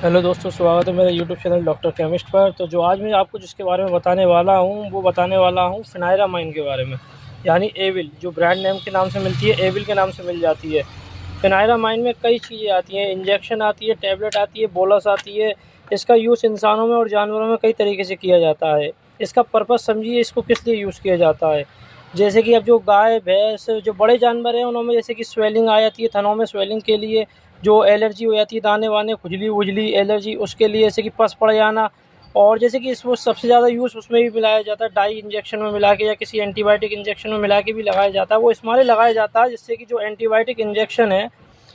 Hello दोस्तों, स्वागत है मेरे यूट्यूब चैनल डॉक्टर केमिस्ट पर। तो जो आज मैं आपको जिसके बारे में बताने वाला हूँ वो बताने वाला हूँ फिनायरामाइन के बारे में, यानी एविल, जो ब्रांड नेम के नाम से मिलती है, एविल के नाम से मिल जाती है। फिनायरामाइन में कई चीज़ें आती हैं, इंजेक्शन आती है, टैबलेट आती है, बोलस आती है। इसका यूज़ इंसानों में और जानवरों में कई तरीके से किया जाता है। इसका पर्पज़ समझिए, इसको किस लिए यूज़ किया जाता है। जैसे कि अब जो गाय भैंस जो बड़े जानवर हैं उनमें जैसे कि स्वेलिंग आ जाती है, थनों में स्वेलिंग के लिए, जो एलर्जी हो जाती है, दाने वाने, खुजली वुजली एलर्जी, उसके लिए जैसे कि पस पड़ जाना। और जैसे कि इसको सबसे ज़्यादा यूज़ उसमें भी मिलाया जाता है, डाई इंजेक्शन में मिला के या किसी एंटीबायोटिक इंजेक्शन में मिला के भी लगाया जाता है। वो इसलिए लगाया जाता है जिससे कि जो एंटीबायोटिक इंजेक्शन है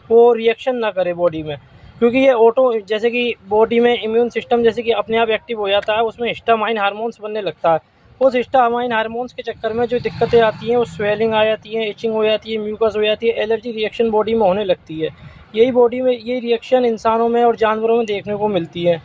वो रिएक्शन ना करे बॉडी में, क्योंकि ये ऑटो, जैसे कि बॉडी में इम्यून सिस्टम जैसे कि अपने आप एक्टिव हो जाता है, उसमें हिस्टामाइन हार्मोन्स बनने लगता है। उस हिस्टामाइन हार्मोन्स के चक्कर में जो दिक्कतें आती हैं, वो स्वेलिंग आ जाती है, इचिंग हो जाती है, म्यूकस हो जाती है, एलर्जी रिएक्शन बॉडी में होने लगती है। यही बॉडी में ये रिएक्शन इंसानों में और जानवरों में देखने को मिलती है।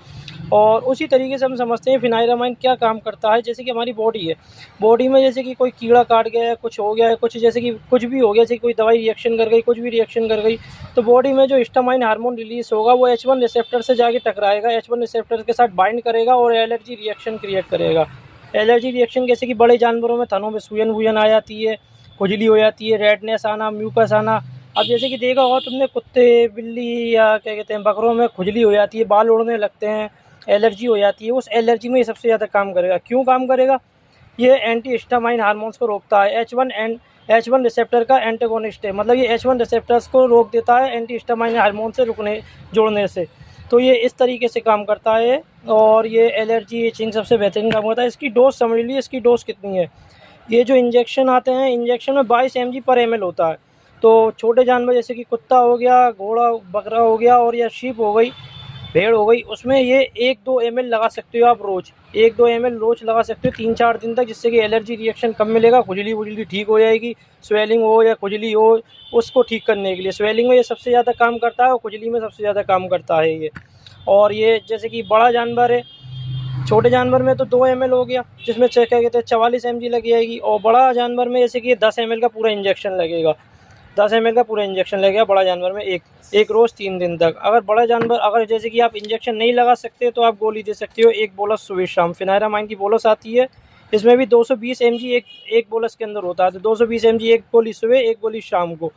और उसी तरीके से हम समझते हैं फिनायरामाइन क्या काम करता है। जैसे कि हमारी बॉडी है, बॉडी में जैसे कि कोई कीड़ा काट गया है, कुछ हो गया है, कुछ जैसे कि कुछ भी हो गया, जैसे कोई दवाई रिएक्शन कर गई, कुछ भी रिएक्शन कर गई, तो बॉडी में जो हिस्टामाइन हार्मोन रिलीज होगा वो H1 रिसेप्टर से जाके टकराएगा, H1 रिसेप्टर के साथ बाइंड करेगा और एलर्जी रिएक्शन क्रिएट करेगा। एलर्जी रिएक्शन जैसे कि बड़े जानवरों में थनों में सूजन वूजन आ जाती है, खुजली हो जाती है, रेडनेस आना, म्यूकस आना। अब जैसे कि देखा होगा तुमने, कुत्ते बिल्ली या क्या कहते हैं बकरों में खुजली हो जाती है, बाल उड़ने लगते हैं, एलर्जी हो जाती है। उस एलर्जी में ये सबसे ज़्यादा काम करेगा। क्यों काम करेगा? ये एंटी हिस्टामाइन हार्मोन्स को रोकता है। H1 रिसेप्टर का एंटागोनिस्ट है, मतलब ये H1 रिसेप्टर्स को रोक देता है एंटी हिस्टामाइन हार्मोन से जोड़ने से। तो ये इस तरीके से काम करता है और ये एलर्जी इचिंग सबसे बेहतरीन काम करता है। इसकी डोज समझ लीजिए, इसकी डोज कितनी है। ये जो इंजेक्शन आते हैं, इंजेक्शन में 22 mg पर ml होता है। तो छोटे जानवर जैसे कि कुत्ता हो गया, घोड़ा बकरा हो गया और या शीप हो गई, भेड़ हो गई, उसमें ये 1-2 ml लगा सकते हो आप रोज़। 1-2 ml रोज़ लगा सकते हो 3-4 दिन तक, जिससे कि एलर्जी रिएक्शन कम मिलेगा, खुजली वुजली ठीक हो जाएगी। स्वेलिंग हो या खुजली हो, उसको ठीक करने के लिए स्वेलिंग में ये सबसे ज़्यादा काम करता है और खुजली में सबसे ज़्यादा काम करता है ये। और ये जैसे कि बड़ा जानवर है, छोटे जानवर में तो 2 ml हो गया, जिसमें क्या कहते हैं 44 mg लग जाएगी। और बड़ा जानवर में जैसे कि 10 ml का पूरा इंजेक्शन लगेगा, 10 ml का पूरा इंजेक्शन लगेगा बड़ा जानवर में, एक रोज़ 3 दिन तक। अगर बड़ा जानवर, अगर जैसे कि आप इंजेक्शन नहीं लगा सकते तो आप गोली दे सकते हो, एक बोलस सुबह शाम। फिनायरामाइन की बोलस आती है, इसमें भी 220 mg एक बोलस के अंदर होता है। तो 220 mg एक गोली सुबह, एक गोली शाम को।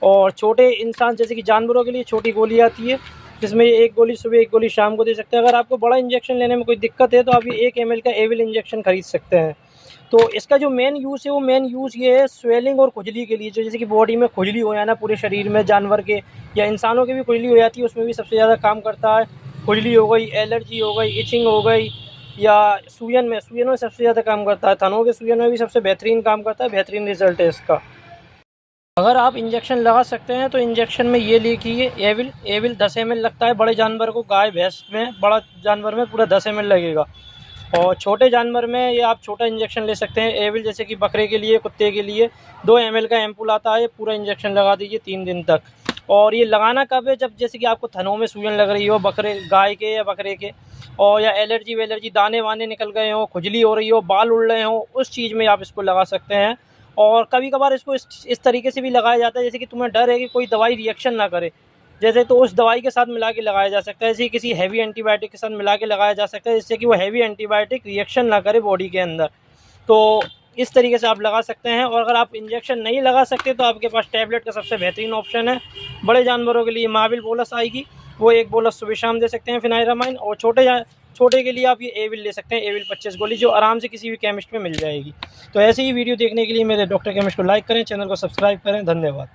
और छोटे इंसान जैसे कि जानवरों के लिए छोटी गोली आती है, जिसमें एक गोली सुबह, एक गोली शाम को दे सकते हैं। अगर आपको बड़ा इंजेक्शन लेने में कोई दिक्कत है तो आप ये 1 ml का एविल इंजेक्शन खरीद सकते हैं। तो इसका जो मेन यूज़ है, वो मेन यूज़ ये है स्वेलिंग और खुजली के लिए। जो जैसे कि बॉडी में खुजली हो जाना पूरे शरीर में, जानवर के या इंसानों की भी खुजली हो जाती है, उसमें भी सबसे ज़्यादा काम करता है। खुजली हो गई, एलर्जी हो गई, इचिंग हो गई, या सूजन में सबसे ज़्यादा काम करता है। थनों के सूजन में भी सबसे बेहतरीन काम करता है, बेहतरीन रिजल्ट है इसका। अगर आप इंजेक्शन लगा सकते हैं तो इंजेक्शन में ये लिखिए एविल 10 ml लगता है बड़े जानवर को। गाय भैंस में, बड़ा जानवर में पूरा 10 ml लगेगा। और छोटे जानवर में ये आप छोटा इंजेक्शन ले सकते हैं एविल, जैसे कि बकरे के लिए, कुत्ते के लिए 2 ml का एम्पूल आता है, पूरा इंजेक्शन लगा दीजिए 3 दिन तक। और ये लगाना कब है? जब जैसे कि आपको थनों में सूजन लग रही हो, गाय के या बकरे के, और या एलर्जी वेलर्जी, दाने वाने निकल गए हो, खुजली हो रही हो, बाल उड़ रहे हो, उस चीज़ में आप इसको लगा सकते हैं। और कभी कभार इसको इस तरीके से भी लगाया जाता है, जैसे कि तुम्हें डर है कि कोई दवाई रिएक्शन ना करे, जैसे, तो उस दवाई के साथ मिला के लगाया जा सकता है। जैसे किसी हैवी एंटीबायोटिक के साथ मिला के लगाया जा सकता है, जिससे कि वो हैवी एंटीबायोटिक रिएक्शन ना करे बॉडी के अंदर। तो इस तरीके से आप लगा सकते हैं। और अगर आप इंजेक्शन नहीं लगा सकते तो आपके पास टैबलेट का सबसे बेहतरीन ऑप्शन है। बड़े जानवरों के लिए माविल बोलस आएगी, वो एक बोलस सुबह शाम दे सकते हैं फिनायरामाइन। और छोटे के लिए आप ये एविल ले सकते हैं, एविल 25 गोली, जो आराम से किसी भी केमिस्ट में मिल जाएगी। तो ऐसे ही वीडियो देखने के लिए मेरे डॉक्टर केमिस्ट को लाइक करें, चैनल को सब्सक्राइब करें। धन्यवाद।